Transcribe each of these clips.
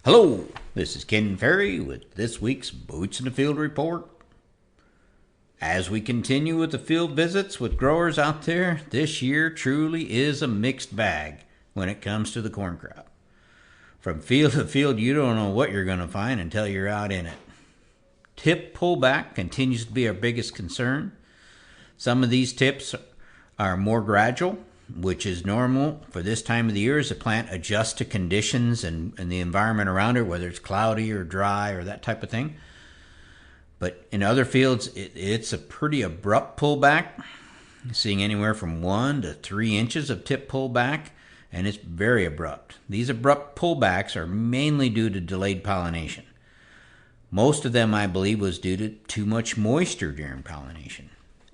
Hello, this is Ken Ferrie with this week's Boots in the Field report. As we continue with the field visits with growers out there, this year truly is a mixed bag when it comes to the corn crop. From field to field, you don't know what you're going to find until you're out in it. Tip pullback continues to be our biggest concern. Some of these tips are more gradual, which is normal for this time of the year as the plant adjusts to conditions and the environment around it, whether it's cloudy or dry or that type of thing. But in other fields, it's a pretty abrupt pullback, seeing anywhere from 1 to 3 inches of tip pullback, and it's very abrupt. These abrupt pullbacks are mainly due to delayed pollination. Most of them, I believe, was due to too much moisture during pollination,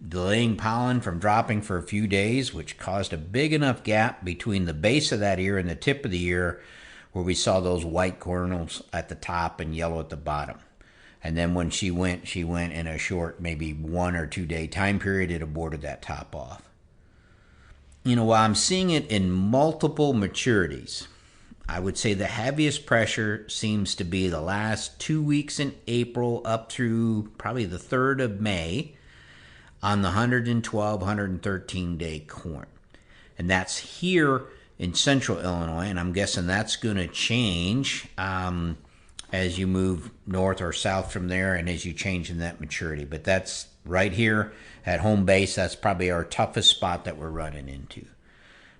delaying pollen from dropping for a few days, which caused a big enough gap between the base of that ear and the tip of the ear where we saw those white kernels at the top and yellow at the bottom. And then when she went in a short, maybe 1 or 2 day time period, it aborted that top off. While I'm seeing it in multiple maturities, I would say the heaviest pressure seems to be the last 2 weeks in April up through probably the 3rd of May, on the 112, 113 day corn. And that's here in central Illinois, and I'm guessing that's going to change as you move north or south from there and as you change in that maturity. But that's right here at home base. That's probably our toughest spot that we're running into.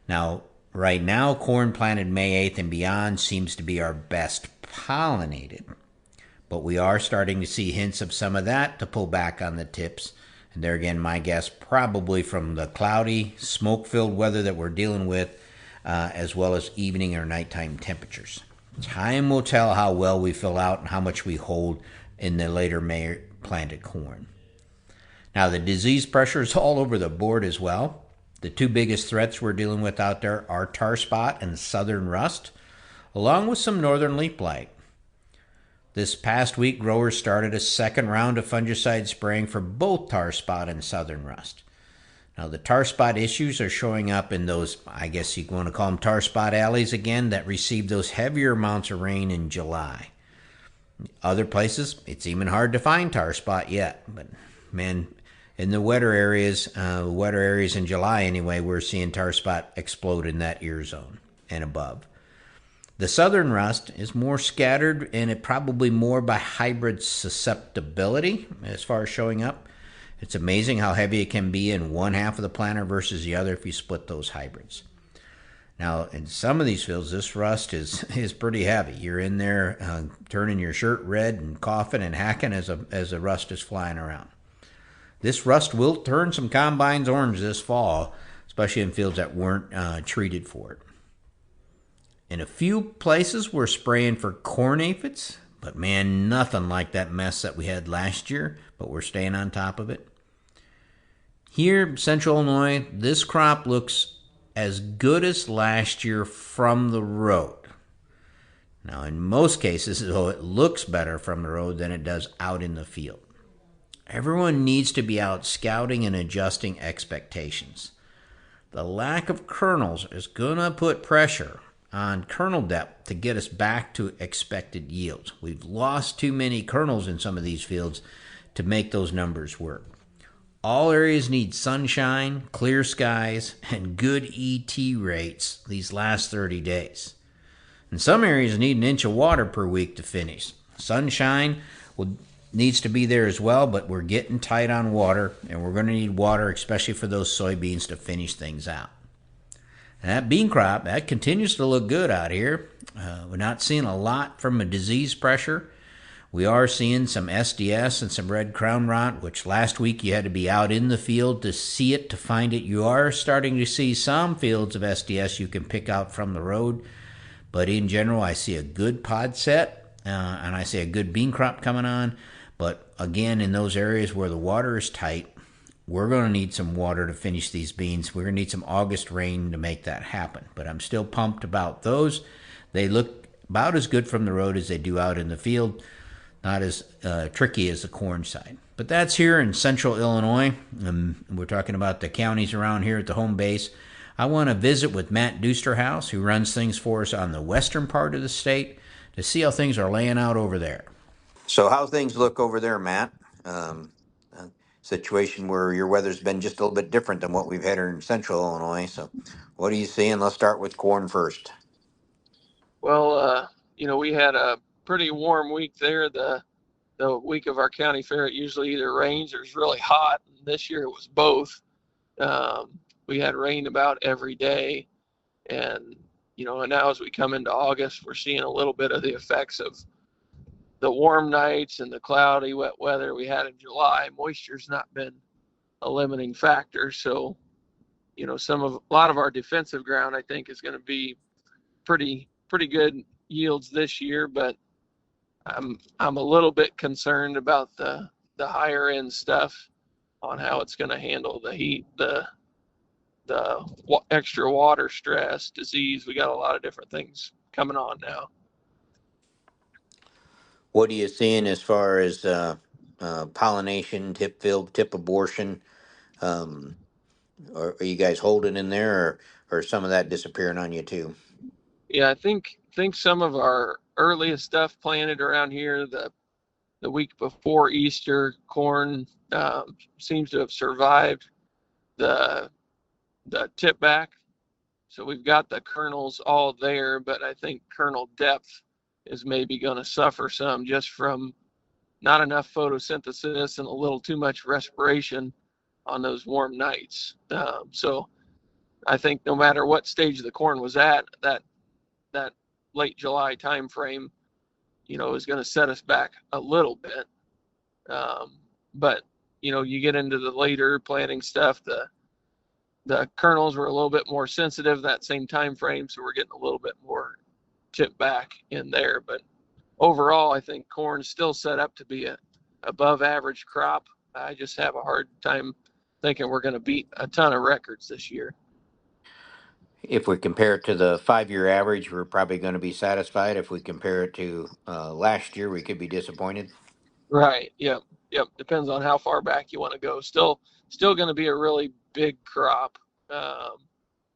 Now, right now, corn planted May 8th and beyond seems to be our best pollinated. But we are starting to see hints of some of that to pull back on the tips. And there again, my guess, probably from the cloudy, smoke-filled weather that we're dealing with, as well as evening or nighttime temperatures. Time will tell how well we fill out and how much we hold in the later May planted corn. Now, the disease pressure is all over the board as well. The two biggest threats we're dealing with out there are tar spot and southern rust, along with some northern leaf blight. This past week, growers started a second round of fungicide spraying for both tar spot and southern rust. Now, the tar spot issues are showing up in those, I guess you want to call them tar spot alleys again, that received those heavier amounts of rain in July. Other places, it's even hard to find tar spot yet. But, man, in the wetter areas in July anyway, we're seeing tar spot explode in that ear zone and above. The southern rust is more scattered, and it probably more by hybrid susceptibility as far as showing up. It's amazing how heavy it can be in one half of the planter versus the other if you split those hybrids. Now, in some of these fields, this rust is pretty heavy. You're in there turning your shirt red and coughing and hacking as the rust is flying around. This rust will turn some combines orange this fall, especially in fields that weren't treated for it. In a few places, we're spraying for corn aphids, but man, nothing like that mess that we had last year, but we're staying on top of it. Here, central Illinois, this crop looks as good as last year from the road. Now, in most cases, though, it looks better from the road than it does out in the field. Everyone needs to be out scouting and adjusting expectations. The lack of kernels is going to put pressure on kernel depth to get us back to expected yields. We've lost too many kernels in some of these fields to make those numbers work. All areas need sunshine, clear skies, and good ET rates these last 30 days. And some areas need an inch of water per week to finish. Sunshine needs to be there as well, but we're getting tight on water, and we're going to need water, especially for those soybeans, to finish things out. And that bean crop, that continues to look good out here. We're not seeing a lot from a disease pressure. We are seeing some SDS and some red crown rot, which last week you had to be out in the field to see it, to find it. You are starting to see some fields of SDS you can pick out from the road. But in general, I see a good pod set, and I see a good bean crop coming on. But again, in those areas where the water is tight, we're going to need some water to finish these beans. We're going to need some August rain to make that happen. But I'm still pumped about those. They look about as good from the road as they do out in the field. Not as tricky as the corn side. But that's here in central Illinois. We're talking about the counties around here at the home base. I want to visit with Matt Duesterhaus, who runs things for us on the western part of the state, to see how things are laying out over there. So how things look over there, Matt? Um, Situation where your weather's been just a little bit different than what we've had here in central Illinois. So what are you seeing? Let's start with corn first. Well, we had a pretty warm week there. The week of our county fair, it usually either rains or is really hot. And this year it was both. We had rain about every day, and and now as we come into August, we're seeing a little bit of the effects of the warm nights and the cloudy, wet weather we had in July. Moisture's not been a limiting factor, so a lot of our defensive ground I think is going to be pretty good yields this year, but I'm a little bit concerned about the higher end stuff on how it's going to handle the heat, the extra water stress, disease. We got a lot of different things coming on now. What are you seeing as far as pollination, tip field, tip abortion? Um, are you guys holding in there, or some of that disappearing on you too? Yeah, I think some of our earliest stuff planted around here, the week before Easter, corn seems to have survived the tip back. So we've got the kernels all there, but I think kernel depth is maybe going to suffer some just from not enough photosynthesis and a little too much respiration on those warm nights. So I think no matter what stage the corn was at, that late July time frame, is going to set us back a little bit. But you get into the later planting stuff, the kernels were a little bit more sensitive that same time frame, so we're getting a little bit more tip back in there. But overall, I think corn's still set up to be a above average crop. I just have a hard time thinking we're going to beat a ton of records this year. If we compare it to the 5-year average, we're probably going to be satisfied. If we compare it to last year, we could be disappointed. Right. Yep. Yep. Depends on how far back you want to go. Still going to be a really big crop. Um,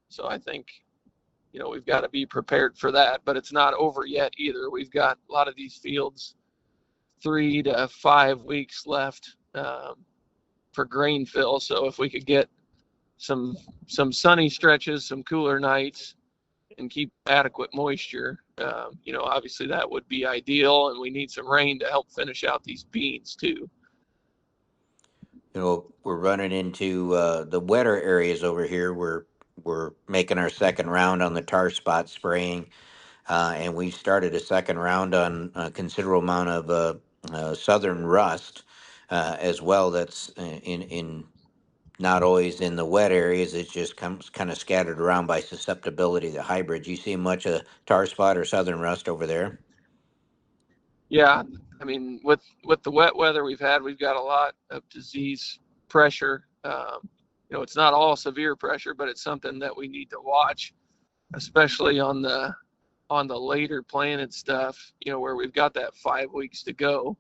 so I think we've got to be prepared for that. But it's not over yet either. We've got a lot of these fields 3 to 5 weeks left for grain fill. So if we could get some sunny stretches, some cooler nights, and keep adequate moisture, obviously that would be ideal. And we need some rain to help finish out these beans too. We're running into the wetter areas over here. We're making our second round on the tar spot spraying, and we started a second round on a considerable amount of southern rust as well. That's in not always in the wet areas. It just comes kind of scattered around by susceptibility to hybrids. You see much of tar spot or southern rust over there? Yeah, I mean, with the wet weather we've had, we've got a lot of disease pressure. It's not all severe pressure, but it's something that we need to watch, especially on the later planted stuff. Where we've got that 5 weeks to go.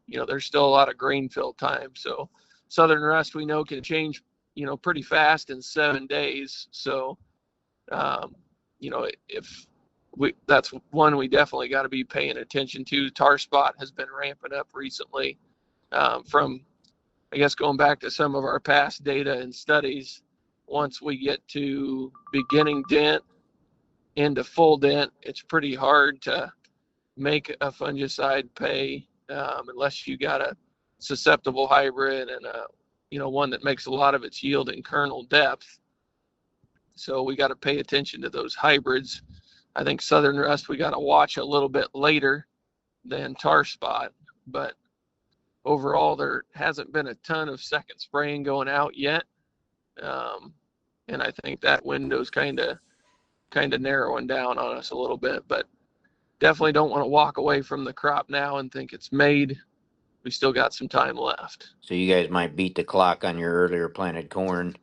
There's still a lot of grain fill time. So southern rust we know can change, pretty fast in 7 days. So, if that's one we definitely got to be paying attention to. Tar spot has been ramping up recently, from I guess going back to some of our past data and studies. Once we get to beginning dent into full dent, it's pretty hard to make a fungicide pay unless you got a susceptible hybrid and one that makes a lot of its yield in kernel depth. So we got to pay attention to those hybrids. I think southern rust we got to watch a little bit later than tar spot, but overall there hasn't been a ton of second spraying going out yet, and I think that window's kind of narrowing down on us a little bit. But definitely don't want to walk away from the crop now and think it's made. We still got some time left. So you guys might beat the clock on your earlier planted corn,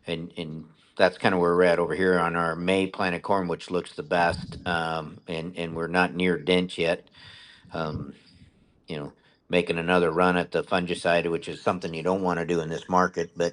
and that's kind of where we're at over here on our May planted corn, which looks the best. And we're not near dent yet. Um, you know, Making another run at the fungicide, which is something you don't want to do in this market. But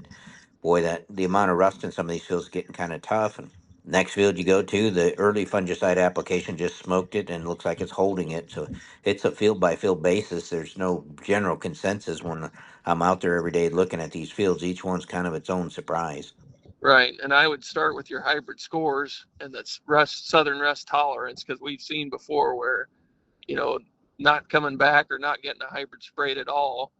boy, that the amount of rust in some of these fields is getting kind of tough. Next field you go to, the early fungicide application just smoked it and looks like it's holding it. So it's a field by field basis. There's no general consensus when I'm out there every day looking at these fields. Each one's kind of its own surprise. Right. And I would start with your hybrid scores, and that's southern rust tolerance, because we've seen before where, you know, not coming back or not getting a hybrid sprayed at all,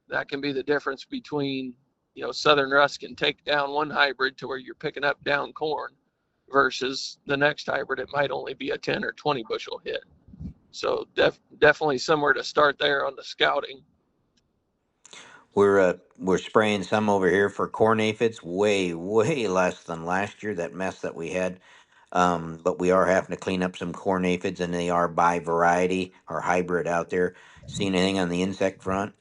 that can be the difference between, you know, southern rust can take down one hybrid to where you're picking up down corn versus the next hybrid. It might only be a 10 or 20 bushel hit. So definitely somewhere to start there on the scouting. We're spraying some over here for corn aphids, way less than last year. That mess that we had, but we are having to clean up some corn aphids, and they are by variety or hybrid out there. Seen anything on the insect front?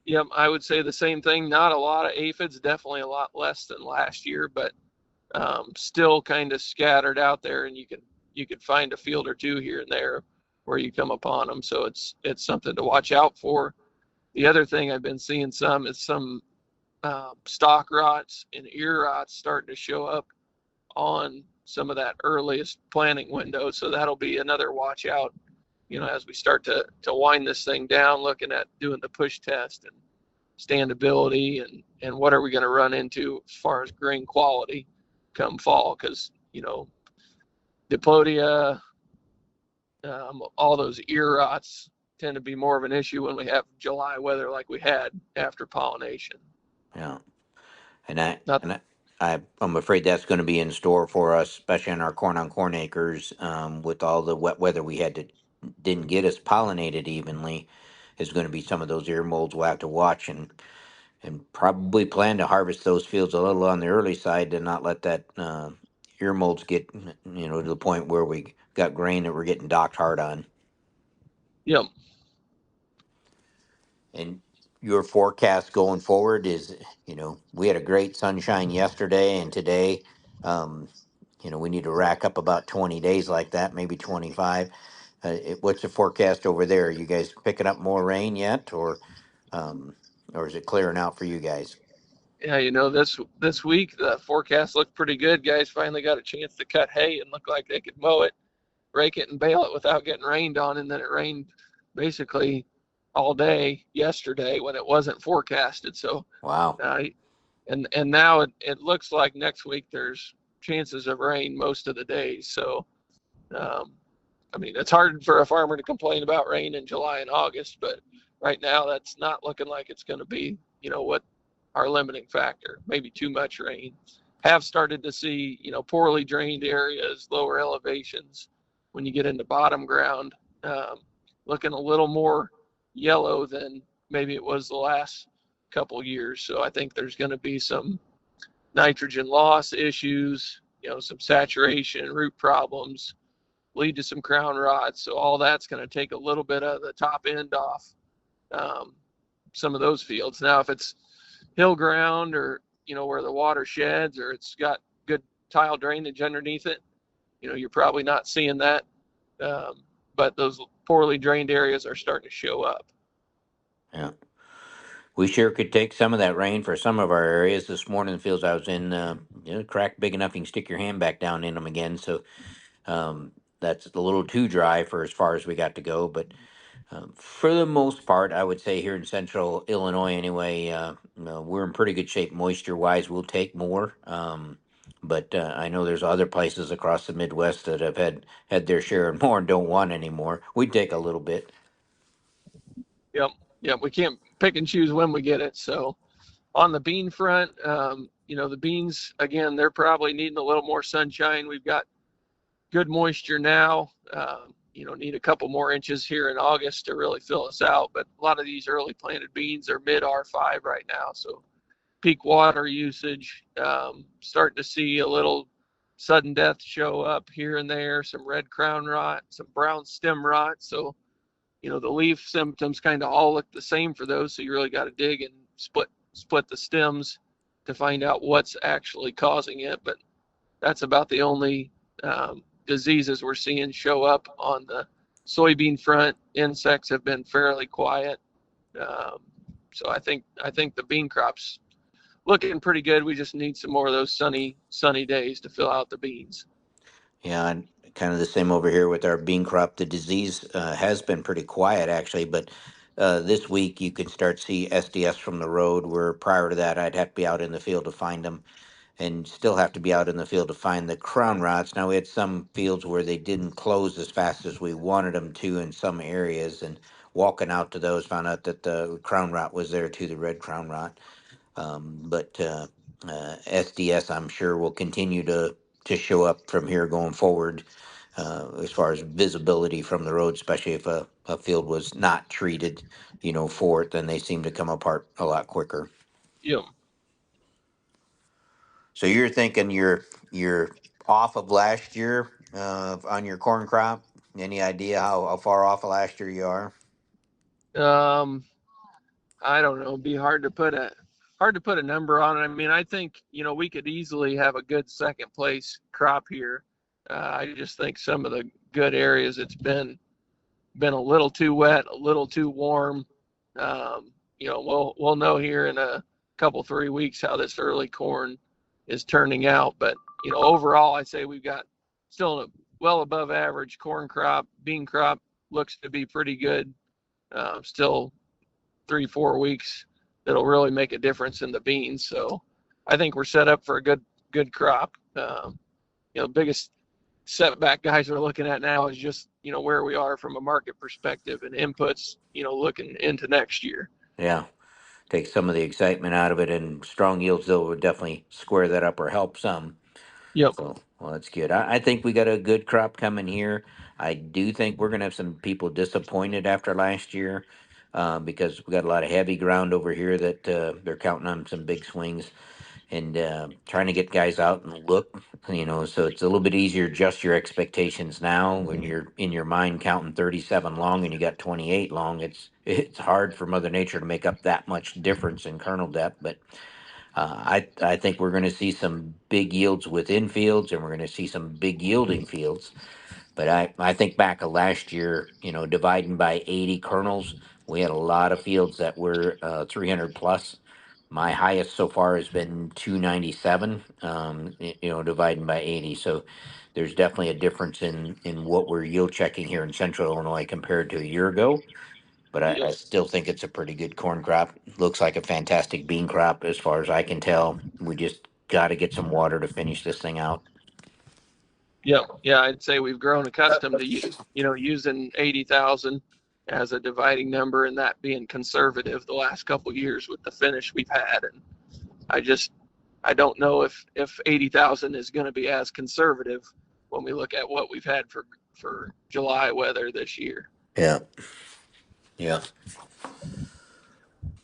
Yep, I would say the same thing. Not a lot of aphids, definitely a lot less than last year, but still kind of scattered out there, and you could find a field or two here and there where you come upon them. So it's something to watch out for. The other thing I've been seeing some is some stalk rots and ear rots starting to show up on some of that earliest planting window. So that'll be another watch out, you know, as we start to wind this thing down, looking at doing the push test and standability and what are we going to run into as far as grain quality come fall, because, you know, diplodia, all those ear rots tend to be more of an issue when we have July weather like we had after pollination. Yeah. And I Not, and I'm afraid that's going to be in store for us, especially on our corn on corn acres, with all the wet weather we had to didn't get us pollinated evenly. Is going to be some of those ear molds we'll have to watch and probably plan to harvest those fields a little on the early side to not let that ear molds get to the point where we got grain that we're getting docked hard on. you know, And your forecast going forward is, we had a great sunshine yesterday and today. Um, we need to rack up about 20 days like that, maybe 25. What's the forecast over there? Are you guys picking up more rain yet, um, or is it clearing out for you guys? yeah, you know, this week the forecast looked pretty good. Guys finally got a chance to cut hay and looked like they could mow it, rake it, and bale it without getting rained on. And then it rained basically all day yesterday when it wasn't forecasted. So, Wow. uh, and now it looks like next week there's chances of rain most of the days. So, um, I mean, it's hard for a farmer to complain about rain in July and August, but right now that's not looking like it's going to be, you know, what our limiting factor. Maybe too much rain. Have started to see, you know, poorly drained areas, lower elevations. When you get into bottom ground, looking a little more yellow than maybe it was the last couple years. So I think there's going to be some nitrogen loss issues, you know, some saturation, root problems, lead to some crown rot. So all that's going to take a little bit of the top end off some of those fields. Now, if it's hill ground or, you know, where the water sheds or it's got good tile drainage underneath it, you know, you're probably not seeing that. But those poorly drained areas are starting to show up. Yeah. We sure could take some of that rain for some of our areas. This morning, the fields I was in, crack big enough you can stick your hand back down in them again. So that's a little too dry for as far as we got to go. But for the most part, I would say here in central Illinois, anyway, we're in pretty good shape moisture wise. We'll take more. But I know there's other places across the Midwest that have had their share and more and don't want any more. We'd take a little bit. Yep. Yep. We can't pick and choose when we get it. So on the bean front, you know, the beans, again, they're probably needing a little more sunshine. We've got good moisture now. You know, need a couple more inches here in August to really fill us out. But a lot of these early planted beans are mid R5 right now. So peak water usage, starting to see a little sudden death show up here and there, some red crown rot, some brown stem rot. So, you know, the leaf symptoms kind of all look the same for those. So you really got to dig and split the stems to find out what's actually causing it. But that's about the only diseases we're seeing show up on the soybean front. Insects have been fairly quiet. So I think the bean crop's looking pretty good. We just need some more of those sunny days to fill out the beans. Yeah, and kind of the same over here with our bean crop. The disease has been pretty quiet actually, but this week you can start see SDS from the road. Where prior to that, I'd have to be out in the field to find them, and still have to be out in the field to find the crown rots. Now we had some fields where they didn't close as fast as we wanted them to in some areas, and walking out to those found out that the crown rot was there too, the red crown rot. But SDS, I'm sure, will continue to show up from here going forward, as far as visibility from the road, especially if a field was not treated, for it, then they seem to come apart a lot quicker. Yep. So you're thinking you're off of last year on your corn crop? Any idea how far off of last year you are? Um, I don't know. It'd be hard to put a number on it. I mean, I think we could easily have a good second place crop here. I just think some of the good areas it's been a little too wet, a little too warm. We'll know here in a couple 3 weeks how this early corn is turning out. But overall, I say we've got still a well above average corn crop. Bean crop looks to be pretty good. Still 3-4 weeks that'll really make a difference in the beans. So I think we're set up for a good crop. Biggest setback guys are looking at now is just where we are from a market perspective and inputs looking into next year. Yeah, take some of the excitement out of it, and strong yields though would definitely square that up or help some. Yep. So, well, that's good. I think we got a good crop coming here. I do think we're gonna have some people disappointed after last year, because we got a lot of heavy ground over here that they're counting on some big swings, and trying to get guys out and look. So it's a little bit easier to adjust your expectations now when you're in your mind counting 37 long and you got 28 long. It's hard for Mother Nature to make up that much difference in kernel depth, but I think we're going to see some big yields within fields, and we're going to see some big yielding fields. But I think back of last year, dividing by 80 kernels, we had a lot of fields that were 300 plus. My highest so far has been 297, dividing by 80. So there's definitely a difference in what we're yield checking here in central Illinois compared to a year ago. But I Yep. still think it's a pretty good corn crop. Looks like a fantastic bean crop as far as I can tell. We just got to get some water to finish this thing out. Yep. Yeah, I'd say we've grown accustomed to using 80,000 as a dividing number and that being conservative the last couple of years with the finish we've had. And I don't know if 80,000 is going to be as conservative when we look at what we've had for July weather this year. Yeah. Yeah.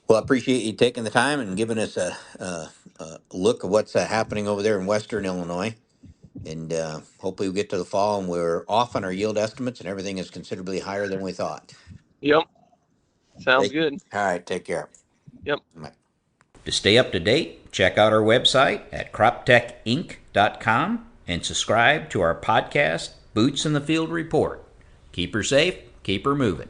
Well, I appreciate you taking the time and giving us a look at what's happening over there in Western Illinois. And hopefully we get to the fall and we're off on our yield estimates and everything is considerably higher than we thought. Yep. Sounds Take, good. all right. Take care. Yep. Bye. To stay up to date, check out our website at croptechinc.com and subscribe to our podcast, Boots in the Field Report. Keep her safe, keep her moving.